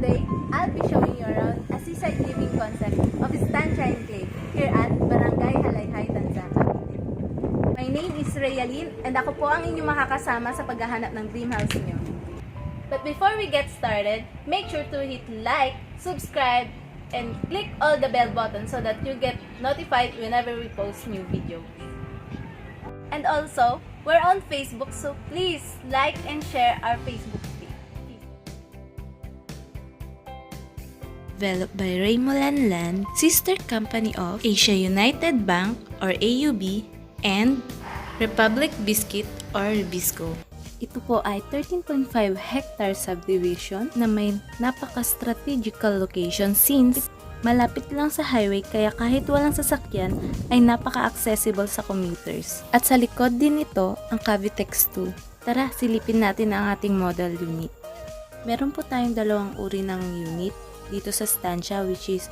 Today, I'll be showing you around a seaside living concept of ESTANZIA ENCLAVE here at Barangay Halayhay, Tanza, Cavite. My name is Realyn and ako po ang inyong makakasama sa paghahanap ng dream house niyo. But before we get started, make sure to hit like, subscribe, and click all the bell button so that you get notified whenever we post new videos. And also, we're on Facebook, so please like and share our Facebook page. Developed by Raymolan Land, sister company of Asia United Bank or AUB and Republic Biscuit or Bisco. Ito po ay 13.5 hectare subdivision na may napaka-strategical location since malapit lang sa highway kaya kahit walang sasakyan ay napaka-accessible sa commuters. At sa likod din nito ang Cavite 2. Tara, silipin natin ang ating model unit. Meron po tayong dalawang uri ng unit dito sa estancia which is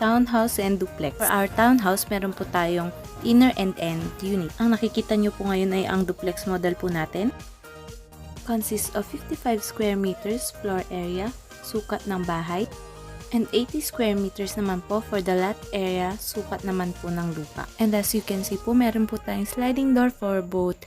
Townhouse and Duplex. For our Townhouse, meron po tayong inner and end unit. Ang nakikita nyo po ngayon ay ang Duplex model po natin. Consists of 55 square meters floor area, sukat ng bahay, and 80 square meters naman po for the lot area, sukat naman po ng lupa. And as you can see po, meron po tayong sliding door for both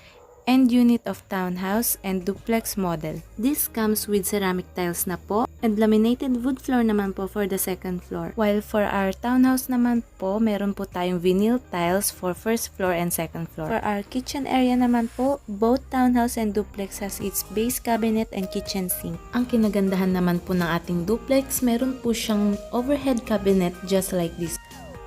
end unit of Townhouse and Duplex model. This comes with ceramic tiles na po and laminated wood floor naman po for the second floor. While for our Townhouse naman po, meron po tayong vinyl tiles for first floor and second floor. For our kitchen area naman po, both Townhouse and Duplex has its base cabinet and kitchen sink. Ang kinagandahan naman po ng ating Duplex, meron po siyang overhead cabinet just like this.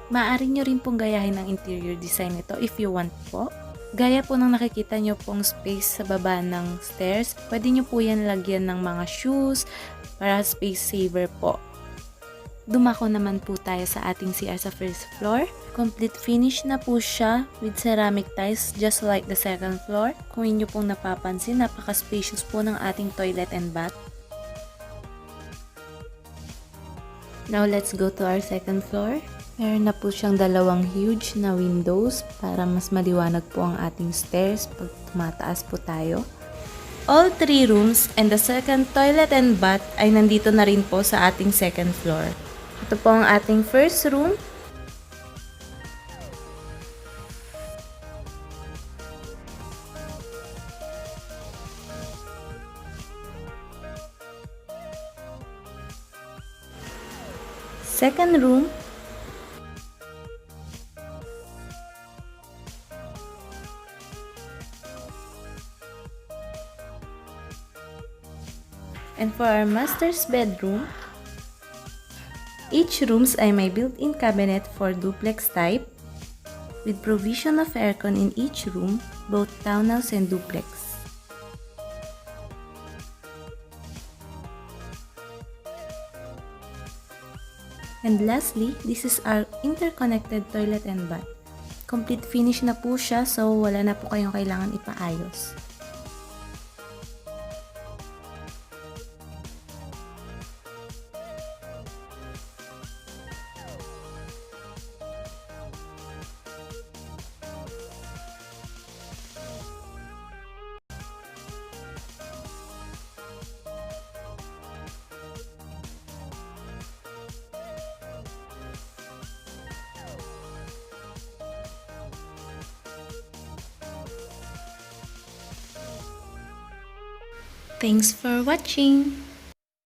Maaari nyo rin pong gayahin ang interior design nito if you want po. Gaya po ng nakikita nyo pong space sa baba ng stairs, pwede nyo po yan lagyan ng mga shoes para space saver po. Dumako naman po tayo sa ating CR sa first floor. Complete finish na po siya with ceramic tiles just like the second floor. Kung inyo pong napapansin, napaka-spacious po ng ating toilet and bath. Now let's go to our second floor. Meron na po siyang dalawang huge na windows para mas maliwanag po ang ating stairs pag tumataas po tayo. All 3 rooms and the second toilet and bath ay nandito na rin po sa ating second floor. Ito po ang ating first room. Second room. And for our master's bedroom, each rooms ay may built-in cabinet for duplex type with provision of aircon in each room, both Townhouse and Duplex. And lastly, this is our interconnected toilet and bath. Complete finish na po siya, so wala na po kayong kailangan ipaayos. Thanks for watching!